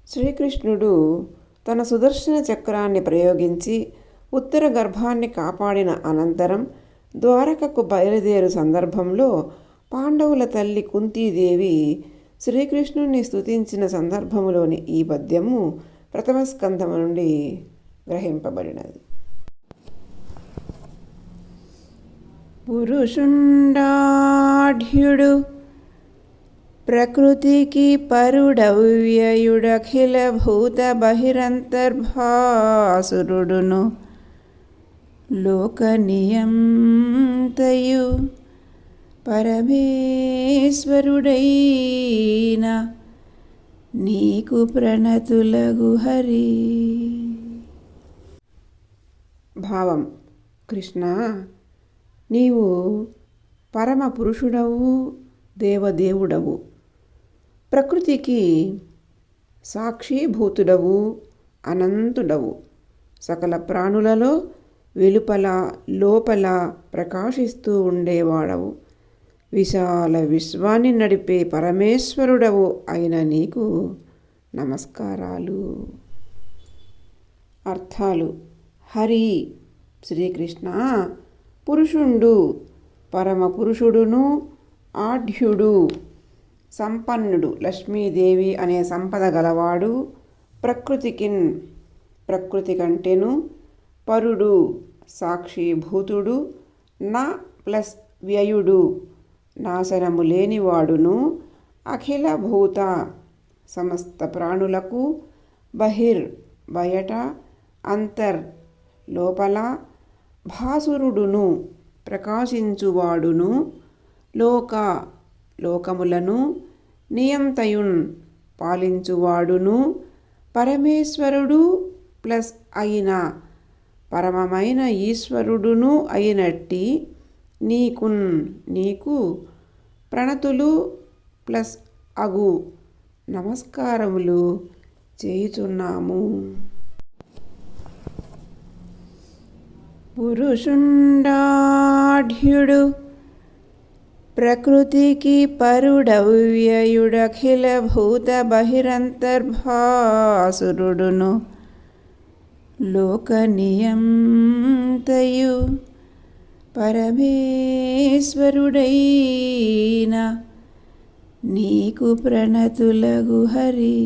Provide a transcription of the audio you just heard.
శ్రీకృష్ణుడు తన సుదర్శన చక్రాన్ని ప్రయోగించి ఉత్తర గర్భాన్ని కాపాడిన అనంతరం ద్వారకకు బయలుదేరు సందర్భంలో పాండవుల తల్లి కుంతీదేవి శ్రీకృష్ణుణ్ణి స్తుతించిన సందర్భములోని ఈ పద్యము ప్రథమ స్కంధము నుండి గ్రహింపబడినది. పురుషుండాఢ్యుడు ప్రకృతికి పరుడవ్యయుడఖిల భూత బహిరంతర్భాసురుడును లోకనియంతయు పరమేశ్వరుడైన నీకు ప్రణతులగు హరి. భావం: కృష్ణ, నీవు పరమ పురుషుడవు, దేవదేవుడవు, ప్రకృతికి సాక్షీభూతుడవు, అనంతుడవు, సకల ప్రాణులలో వెలుపల లోపల ప్రకాశిస్తూ ఉండేవాడవు, విశాల విశ్వాన్ని నడిపే పరమేశ్వరుడవు అయిన నీకు నమస్కారాలు. అర్థాలు: హరి శ్రీకృష్ణ పురుషుండు, పరమ పురుషుడును, ఆఢ్యుడు సంపన్నుడు, లక్ష్మీదేవి అనే సంపద గలవాడు, ప్రకృతి కంటెను, పరుడు సాక్షిభూతుడు, నా ప్లస్ వ్యయుడు నాశనము లేనివాడును, అఖిల భూత సమస్త ప్రాణులకు, బహిర్ బయట, అంతర్ లోపల, భాసురుడును ప్రకాశించువాడును, లోకములను నియంతయున్ పాలించువాడును, పరమేశ్వరుడు ప్లస్ అయిన పరమమైన ఈశ్వరుడును అయినట్టి నీకు ప్రణతులు ప్లస్ అగు నమస్కారములు చేయుచున్నాము. పురుషుండాఢ్యుడు ప్రకృతికి పరుడవ్యయుడఖిల భూత బహిరంతర్భాసురుడును లోకనియంతయు పరమేశ్వరుడైన నీకు ప్రణతులగు హరి.